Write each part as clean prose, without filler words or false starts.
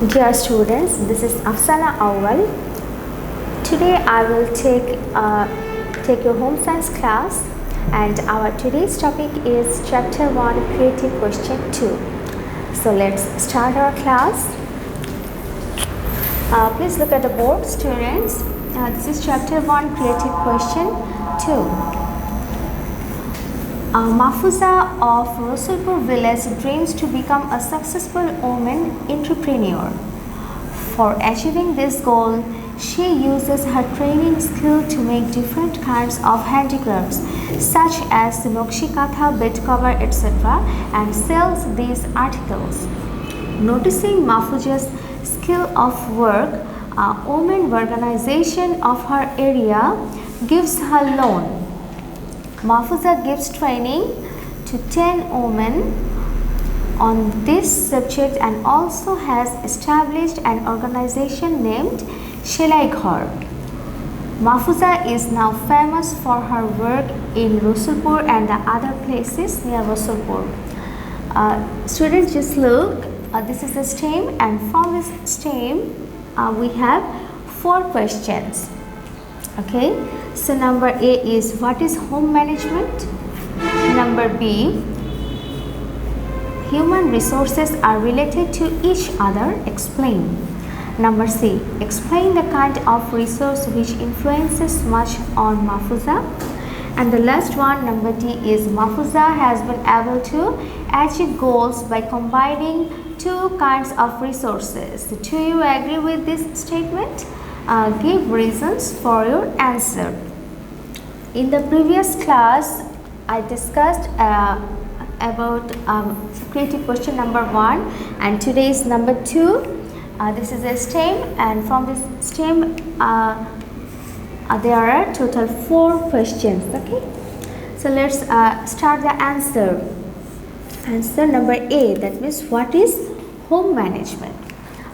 Dear students, this is Afsana Awal. Today I will take your home science class, and our today's topic is chapter 1 creative question 2. So let's start our class. Please look at the board, students. This is chapter 1 creative question 2. Mahfuza of Rasulpur village dreams to become a successful woman entrepreneur. For achieving this goal, she uses her training skill to make different kinds of handicrafts such as nokshikatha, bed cover, etc. and sells these articles. Noticing Mahfuza's skill of work, a women organization of her area gives her loan. Mahfuza gives training to 10 women on this subject and also has established an organization named Shelai Ghar. Mahfuza is now famous for her work in Rasulpur and the other places near Rasulpur. Students, just look, this is the STEM, and from this STEM we have 4 questions. Okay, so number A is what is home management? Number B, human resources are related to each other, explain. Number C, explain the kind of resource which influences much on Mahfuza. And the last one, number D, is Mahfuza has been able to achieve goals by combining 2 kinds of resources. Do you agree with this statement? Give reasons for your answer. In the previous class, I discussed about creative question number 1, and today is number 2. This is a STEM, and from this STEM there are total 4 questions. Okay, so let's start the answer. Answer number A, that means what is home management?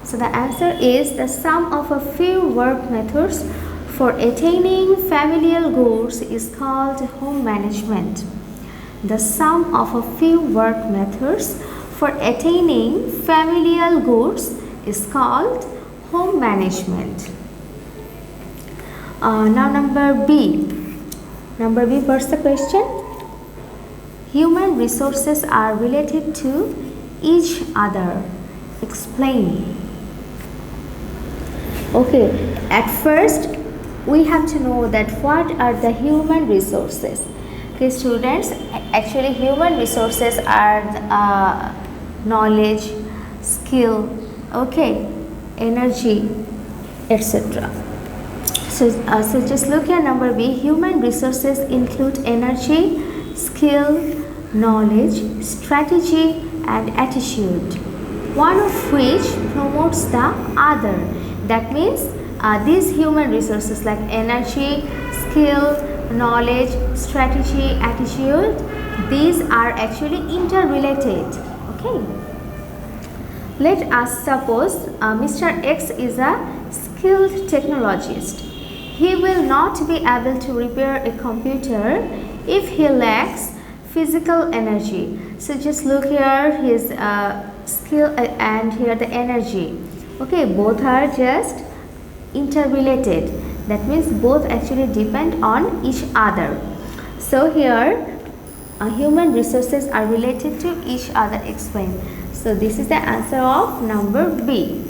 So the answer is the sum of a few work methods for attaining familial goals is called home management. The sum of a few work methods for attaining familial goals is called home management. Now number B. Number B, what's the question? Human resources are related to each other. Explain. Okay, at first we have to know that what are the human resources. Okay, students, actually human resources are knowledge, skill, okay, energy, etc. So just look at number B. Human resources include energy, skill, knowledge, strategy and attitude, one of which promotes the other. That means these human resources like energy, skill, knowledge, strategy, attitude, these are actually interrelated. Okay. Let us suppose Mr. X is a skilled technologist. He will not be able to repair a computer if he lacks physical energy. So just look here, his skill and here the energy. Okay, both are just interrelated. That means both actually depend on each other. So here human resources are related to each other, explain. So this is the answer of number B.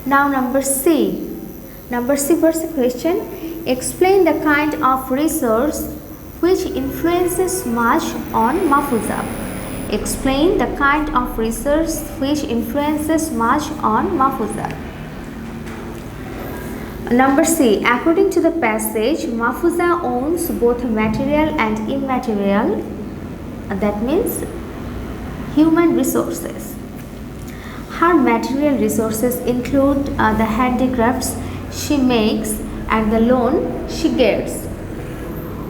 Now number C. Number C, what's the question? Explain the kind of resource which influences much on Mahfuza. Explain the kind of resource which influences much on Mahfuza. Number C, according to the passage, Mahfuza owns both material and immaterial, that means human resources. Her material resources include the handicrafts she makes and the loan she gets.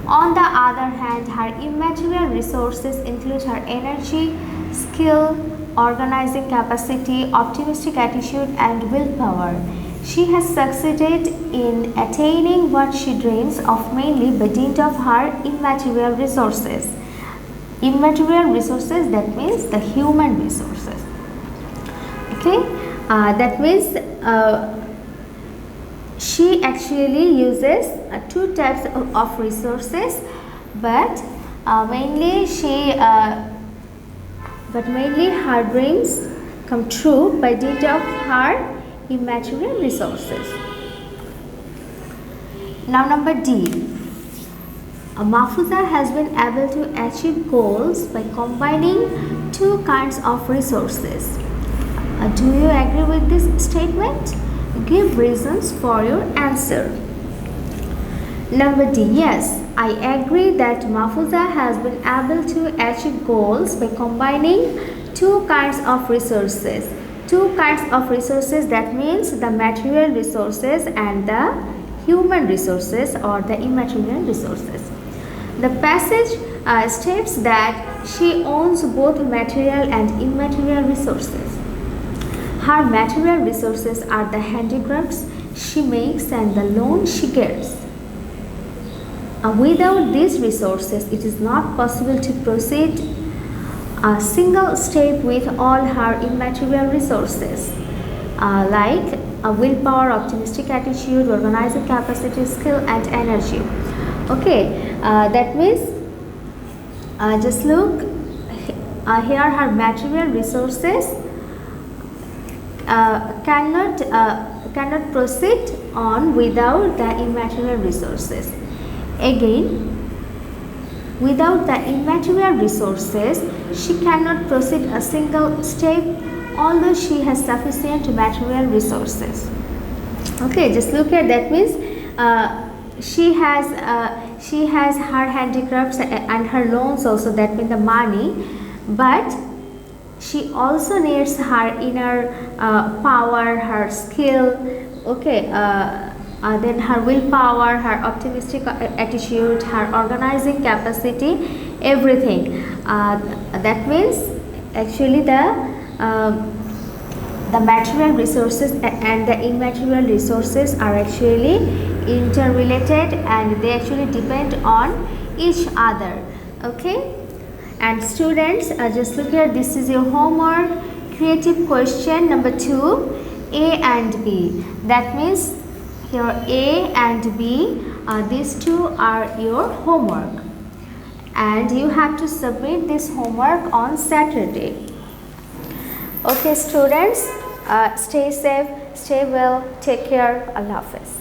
On the other hand, her immaterial resources include her energy, skill, organizing capacity, optimistic attitude and willpower. She has succeeded in attaining what she dreams of mainly by dint of her immaterial resources. Immaterial resources, that means the human resources. Okay, That means she actually uses two types of resources, but mainly her dreams come true by dint of her immaterial resources. Now number D. Mahfuza has been able to achieve goals by combining two kinds of resources. Do you agree with this statement? Give reasons for your answer. Number D. Yes, I agree that Mahfuza has been able to achieve goals by combining two kinds of resources. Two kinds of resources, that means the material resources and the human resources or the immaterial resources. The passage states that she owns both material and immaterial resources. Her material resources are the handicrafts she makes and the loan she gets. Without these resources, it is not possible to proceed a single step with all her immaterial resources, like willpower, optimistic attitude, organizing capacity, skill, and energy. Okay, that means just look here, her material resources cannot proceed on without the immaterial resources. Again, without the immaterial resources, she cannot proceed a single step, although she has sufficient material resources. Okay, just look at that. Means she has her handicrafts and her loans also, that means the money, but she also needs her inner power, her skill. Okay, then her willpower, her optimistic attitude, her organizing capacity, everything. That means actually the material resources and the immaterial resources are actually interrelated and they actually depend on each other. Okay, and students, just look here, this is your homework. Creative question number 2, A and B. That means here A and B, these two are your homework, and you have to submit this homework on Saturday. Okay students, stay safe, stay well, take care, Allah Hafiz.